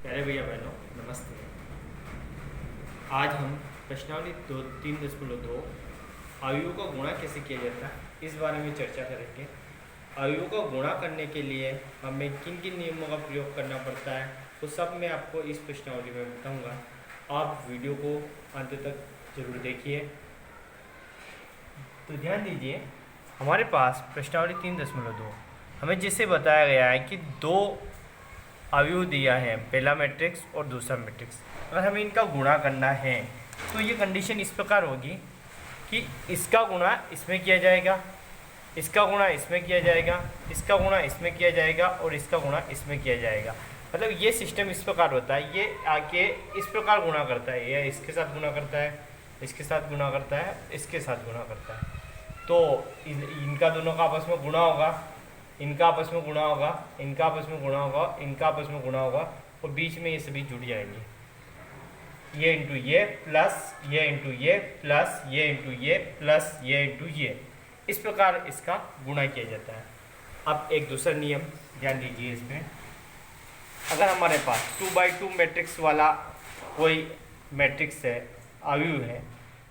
प्यारे भैया बहनों नमस्ते। आज हम प्रश्नावली 3.2 अवयवों का गुणा कैसे किया जाता है इस बारे में चर्चा करेंगे। अवयवों का गुणा करने के लिए हमें किन किन नियमों का प्रयोग करना पड़ता है वो सब मैं आपको इस प्रश्नावली में बताऊंगा। आप वीडियो को अंत तक जरूर देखिए। तो ध्यान दीजिए, हमारे पास प्रश्नावली 3.2 हमें जिससे बताया गया है कि दो अवयव दिया है, पहला मैट्रिक्स और दूसरा मैट्रिक्स। अगर हमें इनका गुणा करना है तो ये कंडीशन इस प्रकार होगी कि इसका गुणा इसमें किया जाएगा, इसका गुणा इसमें किया जाएगा, इसका गुणा इसमें किया जाएगा और इसका गुणा इसमें किया जाएगा। मतलब ये सिस्टम इस प्रकार होता है, ये आके इस प्रकार गुणा करता है, ये इसके साथ गुणा करता है, इसके साथ गुणा करता है, इसके साथ गुणा करता है। तो इनका दोनों का आपस में गुणा होगा, इनका आपस में गुणा होगा, इनका आपस में गुणा होगा, इनका आपस में गुणा होगा और बीच में ये सभी जुड़ जाएंगे। ये इंटू ये प्लस ये इंटू ये प्लस ये इंटू ये प्लस ये इंटू ये, इस प्रकार इसका गुणा किया जाता है। अब एक दूसरा नियम ध्यान दीजिए इसमें, अगर हमारे पास 2x2 मैट्रिक्स वाला कोई मैट्रिक्स है, अवयव है,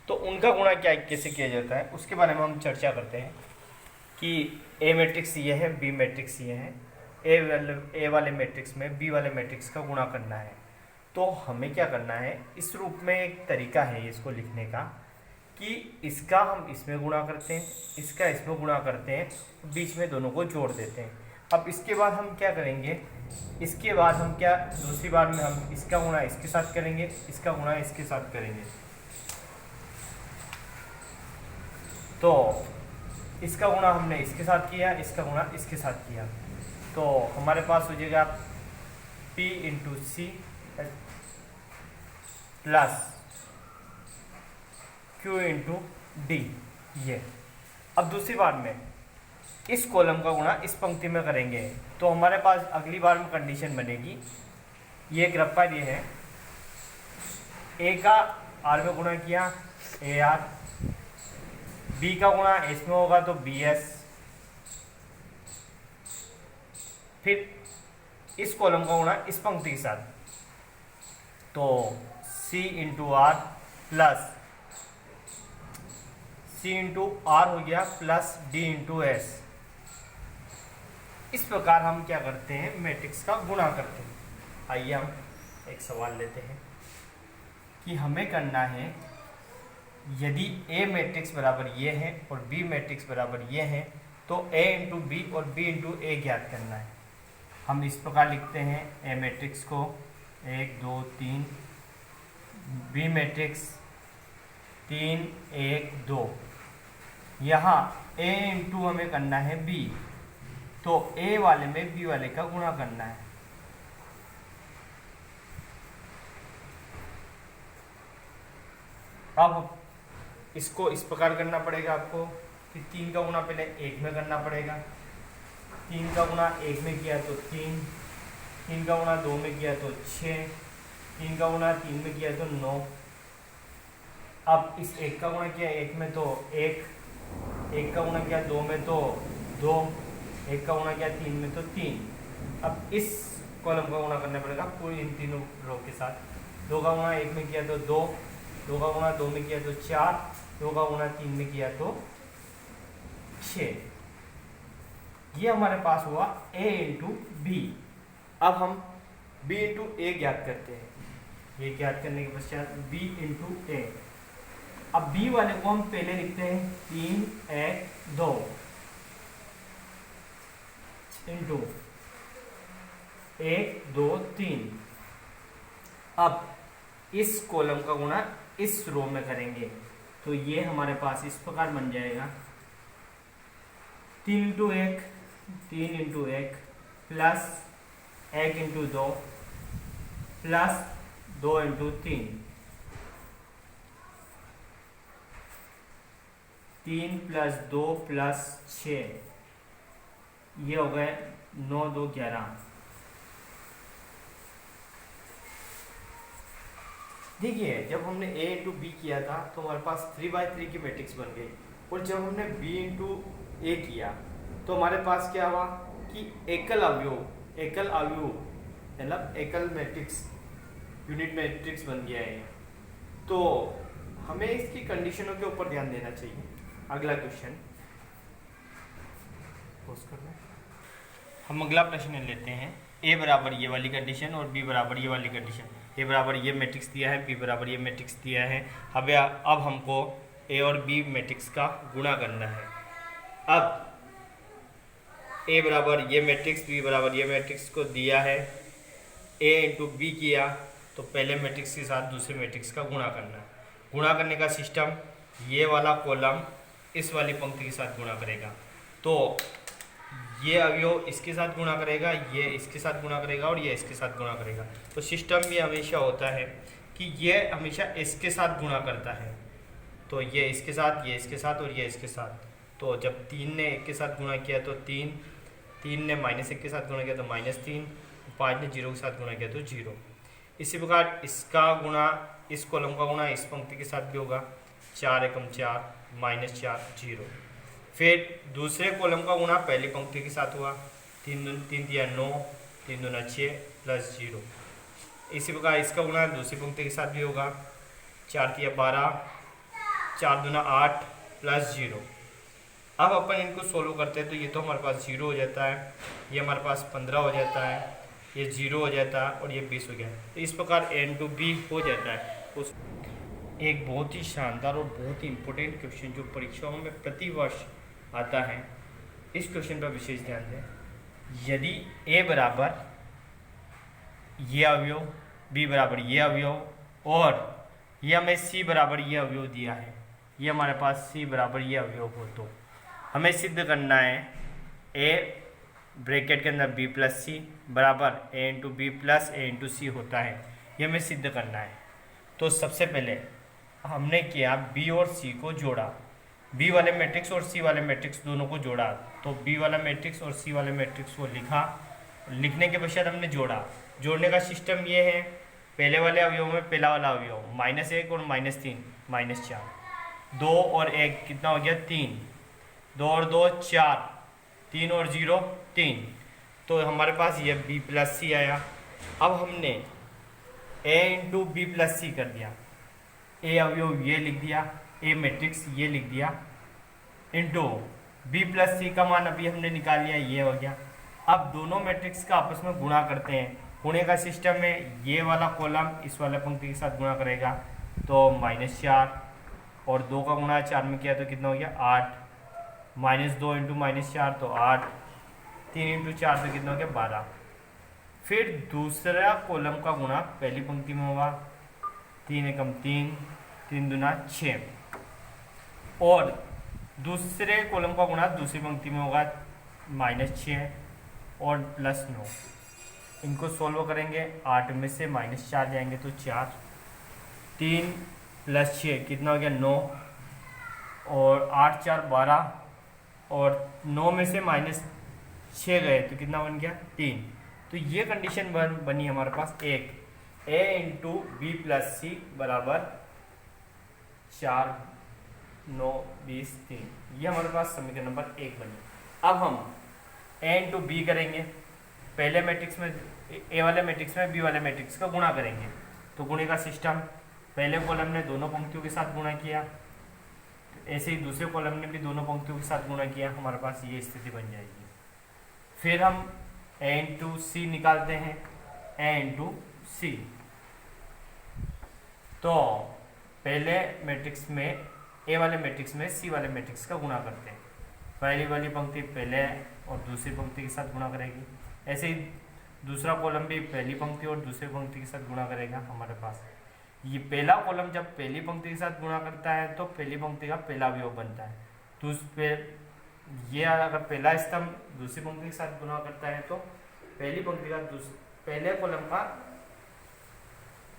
तो उनका गुणा कैसे किया जाता है उसके बारे में हम चर्चा करते हैं कि ए मैट्रिक्स ये है, बी मैट्रिक्स ये है, ए वाले मैट्रिक्स में बी वाले मैट्रिक्स का गुणा करना है। तो हमें क्या करना है, इस रूप में एक तरीका है इसको लिखने का कि इसका हम इसमें गुणा करते हैं, इसका इसमें गुणा करते हैं, बीच में दोनों को जोड़ देते हैं। अब इसके बाद हम क्या करेंगे, इसके बाद हम क्या दूसरी बार में हम इसका गुणा इसके साथ करेंगे, इसका गुणा इसके साथ करेंगे। तो इसका गुणा हमने इसके साथ किया, इसका गुणा इसके साथ किया, तो हमारे पास हो जाएगा P into C plus Q into D. ये अब दूसरी बार में इस कॉलम का गुणा इस पंक्ति में करेंगे तो हमारे पास अगली बार में कंडीशन बनेगी, ये ग्राफिक ये है, ए का आर में गुणा किया ए आर, बी का गुणा एस में होगा तो बी एस, फिर इस कॉलम का गुणा इस पंक्ति के साथ, तो c into r plus c into r हो गया प्लस डी इंटू एस। इस प्रकार हम क्या करते हैं, मैट्रिक्स का गुणा करते हैं। आइए हम एक सवाल लेते हैं कि हमें करना है, यदि ए मैट्रिक्स बराबर ये है और बी मैट्रिक्स बराबर ये है तो ए इंटू बी और बी इंटू ए ज्ञात करना है। हम इस प्रकार लिखते हैं ए मैट्रिक्स को 1 2 3, बी मैट्रिक्स 3 1 2। यहाँ ए इंटू हमें करना है बी, तो ए वाले में बी वाले का गुणा करना है। अब इसको इस प्रकार करना पड़ेगा आपको कि 3 का गुणा पहले 1 में करना पड़ेगा, 3 का गुणा 1 में किया तो 3, 3 का गुणा 2 में किया तो 6, 3 का गुणा 3 में किया तो 9। अब इस 1 का गुणा किया 1 में तो 1, 1 का गुणा किया 2 में तो 2, 1 का गुणा किया 3 में तो 3। अब इस कॉलम का गुणा करना पड़ेगा पूरी इन तीनों रो के साथ। 2 का गुणा 1 में किया तो 2, 2 का गुणा 2 में किया तो 4, 2 का गुणा 3 में किया तो 6। ये हमारे पास हुआ a इंटू बी। अब हम b इंटू ए ज्ञात करते हैं। ये ज्ञात करने के पश्चात b इंटू ए। अब b वाले को हम पहले लिखते हैं 3 1 2 इंटू 1 2 3। अब इस कॉलम का गुणा इस रो में करेंगे तो ये हमारे पास इस प्रकार बन जाएगा 3 into 1 3 into 1 plus 1 into 2 plus 2 into 3, 3 plus 2 plus 6, ये हो गए 9 2 11। देखिए, जब हमने a इंटू बी किया था तो हमारे पास 3x3 की मैट्रिक्स बन गई, और जब हमने b इंटू ए किया तो हमारे पास क्या हुआ कि एकल अवयव मतलब एकल मैट्रिक्स, यूनिट मैट्रिक्स बन गया है। तो हमें इसकी कंडीशनों के ऊपर ध्यान देना चाहिए। अगला क्वेश्चन हम अगला प्रश्न लेते हैं। ए बराबर ये वाली कंडीशन और बी बराबर ये वाली कंडीशन। ए बराबर ये मैट्रिक्स दिया है, बी बराबर ये मैट्रिक्स दिया है। अब हमको ए और बी मैट्रिक्स का गुणा करना है। अब ए बराबर ये मैट्रिक्स, बी बराबर ये मैट्रिक्स को दिया है, ए इंटू बी किया, तो पहले मैट्रिक्स के साथ दूसरे मैट्रिक्स का गुणा करना है। गुणा करने का सिस्टम, ये वाला कॉलम इस वाली पंक्ति के साथ गुणा करेगा, तो ये अवयव इसके साथ गुणा करेगा, ये इसके साथ गुणा करेगा और ये इसके साथ गुणा करेगा। तो सिस्टम भी हमेशा होता है कि ये हमेशा इसके साथ गुणा करता है, तो ये इसके साथ, ये इसके साथ और ये इसके साथ। तो जब 3 ने 1 के साथ गुणा किया तो 3, 3 ने -1 के साथ गुणा किया तो -3, 5 ने 0 के साथ गुणा किया तो 0। इसी प्रकार इसका गुणा, इस कॉलम का गुणा इस पंक्ति के साथ भी होगा, 4 एकम 4, -4 0। फिर दूसरे कॉलम का गुणा पहली पंक्ति के साथ हुआ, 3 तिया 9, 3 दूना 6 प्लस 0। इसी प्रकार इसका गुणा दूसरी पंक्ति के साथ भी होगा, 4 तिया 12, 4 दूना 8 प्लस 0। अब अपन इनको सोल्व करते हैं तो ये तो हमारे पास 0 हो जाता है, ये हमारे पास 15 हो जाता है, ये 0 हो जाता है और ये 20 हो गया। तो इस प्रकार n टू b हो जाता है। उस एक बहुत ही शानदार और बहुत ही इम्पोर्टेंट क्वेश्चन जो परीक्षाओं में प्रतिवर्ष आता है, इस क्वेश्चन पर विशेष ध्यान दें। यदि a बराबर ये अवयव, b बराबर ये अवयव और ये हमें c बराबर ये अवयव दिया है, ये हमारे पास c बराबर ये अवयव हो, तो हमें सिद्ध करना है a ब्रैकेट के अंदर b प्लस सी बराबर a into b plus a into c होता है। ये हमें सिद्ध करना है। तो सबसे पहले हमने किया b और c को जोड़ा, b वाले मैट्रिक्स और c वाले मैट्रिक्स दोनों को जोड़ा। तो b वाला मैट्रिक्स और c वाले मैट्रिक्स को लिखा, लिखने के पश्चात हमने जोड़ा। जोड़ने का सिस्टम ये है, पहले वाले अवयव में पहला वाला अवयव -1 और -3 -4, 2 और 1 कितना हो गया 3, 2 और 2 4, 3 और 0 3। तो हमारे पास ये b प्लस सी आया। अब हमने a इंटू बी प्लस सी कर दिया, a अवयव ये लिख दिया, a मैट्रिक्स ये लिख दिया, इंटू b प्लस सी का मान अभी हमने निकाल लिया, ये हो गया। अब दोनों मैट्रिक्स का आपस में गुणा करते हैं। गुणे का सिस्टम में ये वाला कॉलम इस वाला पंक्ति के साथ गुणा करेगा, तो -4 और 2 का गुणा 4 में किया तो कितना हो गया 8, -2 इंटू -4 तो 8, 3 इंटू 4 तो कितना हो गया 12। फिर दूसरा कॉलम का गुणा पहली पंक्ति में होगा, 3 एकम 3, 3 दूना 6 और दूसरे कॉलम का गुणा दूसरी पंक्ति में होगा -6 और +9। इनको सोल्व करेंगे, 8 में से -4 जाएंगे तो 4, 3 + 6 कितना हो गया 9 और 8 4 12 और 9 में से -6 गए तो कितना बन गया 3। तो ये कंडीशन बनी हमारे पास एक, a into b plus c बराबर 4 9 20 3। ये हमारे पास समीकरण नंबर 1 बनी। अब हम a इंटू बी करेंगे, पहले मैट्रिक्स में a वाले मैट्रिक्स में b वाले मैट्रिक्स का गुणा करेंगे। तो गुणे का सिस्टम, पहले कॉलम ने दोनों पंक्तियों के साथ गुणा किया, ऐसे ही दूसरे कॉलम ने भी दोनों पंक्तियों के साथ गुणा किया, हमारे पास ये स्थिति बन जाएगी। फिर हम a इंटू सी निकालते हैं, a इंटू सी। तो पहले मैट्रिक्स में a वाले मैट्रिक्स में c वाले मैट्रिक्स का गुणा करते हैं। पहली वाली पंक्ति पहले और दूसरी पंक्ति के साथ गुणा करेगी, ऐसे ही दूसरा कॉलम भी पहली पंक्ति और दूसरी पंक्ति के साथ गुणा करेगा। हमारे पास ये पहला कॉलम जब पहली पंक्ति के साथ गुणा करता है तो पहली पंक्ति का पहला अवयव बनता है। तो उस पे ये अगर पहला स्तंभ दूसरी पंक्ति के साथ गुणा करता है तो पहली पंक्ति का पहले कॉलम का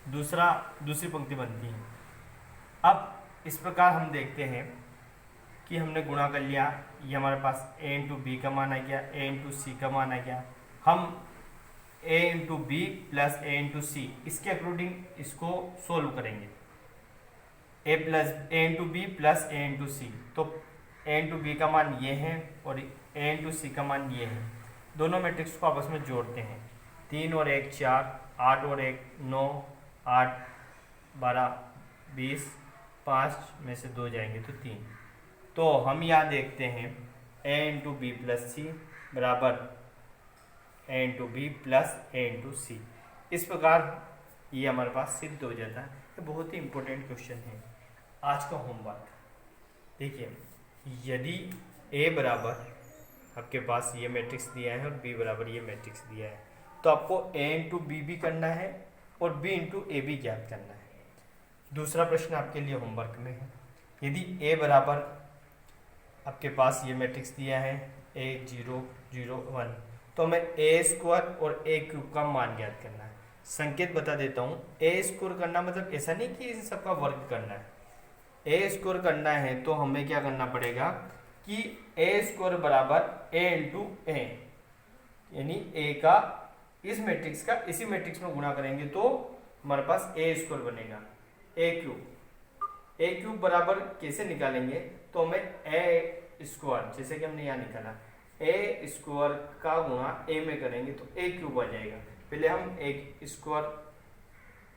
दूसरी पंक्ति बनती है। अब इस प्रकार हम देखते हैं कि हमने गुणा कर लिया, ये हमारे पास a इंटू बी का मान आ गया, a इंटू सी का मान आ गया। हम a into b plus a into c इसके अकॉर्डिंग इसको सोल्व करेंगे, a into b plus a into c. तो a इंटू बी का मान ये है और a इंटू सी का मान ये है। दोनों मैट्रिक्स को आपस में जोड़ते हैं, 3 और 1 4, 8 और 1 9, 8 12 20, 5 में से 2 जाएंगे तो 3। तो हम यहाँ देखते हैं a into b plus c बराबर a into b plus a into c. इस प्रकार ये हमारे पास सिद्ध हो जाता है। ये बहुत ही इंपॉर्टेंट क्वेश्चन है आज का होमवर्क। देखिए, यदि a बराबर आपके पास ये मैट्रिक्स दिया है और b बराबर ये मैट्रिक्स दिया है, तो आपको a इंटू बी भी करना है और b इंटू ए भी ज्ञात करना है। दूसरा प्रश्न आपके लिए होमवर्क में है, यदि a बराबर आपके पास ये मैट्रिक्स दिया है a 0 0 1, तो हमें a स्क्वायर और a क्यूब का मान ज्ञात करना है। संकेत बता देता हूँ, a स्क्वायर करना मतलब ऐसा नहीं कि इन सबका वर्ग करना है। a स्क्वायर करना है तो हमें क्या करना पड़ेगा कि a स्क्वायर बराबर a इंटू ए, यानी a का इस मैट्रिक्स का इसी मैट्रिक्स में गुणा करेंगे तो हमारे पास a स्क्वायर बनेगा। a क्यूब बराबर कैसे निकालेंगे, तो हमें a स्क्वायर, जैसे कि हमने यहाँ निकाला a स्क्वायर का गुणा a में करेंगे तो a क्यूब आ जाएगा। पहले हम एक स्क्वायर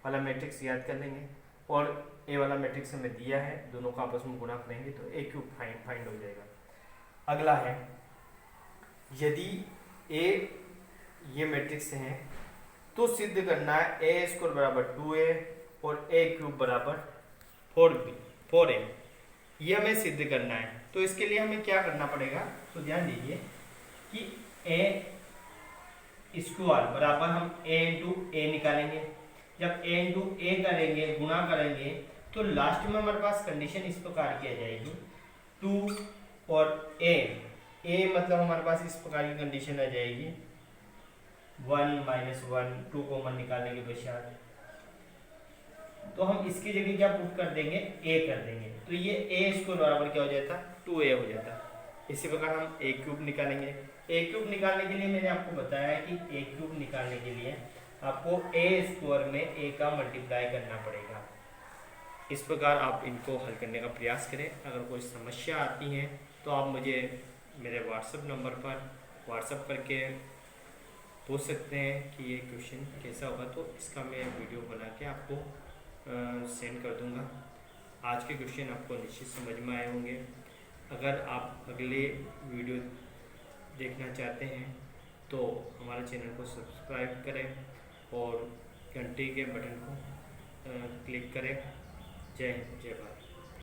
वाला मैट्रिक्स याद कर लेंगे और a वाला मैट्रिक्स हमें दिया है, दोनों का आपस में गुणा करेंगे तो a क्यूब फाइंड हो जाएगा। अगला है, यदि a ये मैट्रिक्स है तो सिद्ध करना है a स्क्वायर बराबर 2a और a क्यूब बराबर 4a। ये हमें सिद्ध करना है। तो इसके लिए हमें क्या करना पड़ेगा, तो ध्यान दीजिए कि a स्क्वायर बराबर हम a इंटू ए निकालेंगे। जब a इंटू ए करेंगे, गुणा करेंगे, तो लास्ट में हमारे पास कंडीशन इस प्रकार की आ जाएगी 2 और a मतलब हमारे पास इस प्रकार की कंडीशन आ जाएगी 1 माइनस 1, 2 कॉमन निकालने के पश्चात तो हम इसकी जगह क्या पुट कर देंगे, a कर देंगे, तो ये a स्क्वायर बराबर क्या हो जाता, 2a हो जाता। इसी प्रकार हम a क्यूब निकालेंगे। a क्यूब निकालने के लिए मैंने आपको बताया कि a क्यूब निकालने के लिए आपको a स्क्वायर में a का मल्टीप्लाई करना पड़ेगा। इस प्रकार आप इनको हल करने का प्रयास करें। अगर कोई समस्या आती है तो आप मुझे मेरे व्हाट्सएप नंबर पर व्हाट्सएप करके पूछ सकते हैं कि ये क्वेश्चन कैसा होगा, तो इसका मैं वीडियो बना के आपको सेंड कर दूंगा। आज के क्वेश्चन आपको निश्चित समझ में आए होंगे। अगर आप अगले वीडियो देखना चाहते हैं तो हमारे चैनल को सब्सक्राइब करें और घंटी के बटन को क्लिक करें। जय हिंद, जय भारत।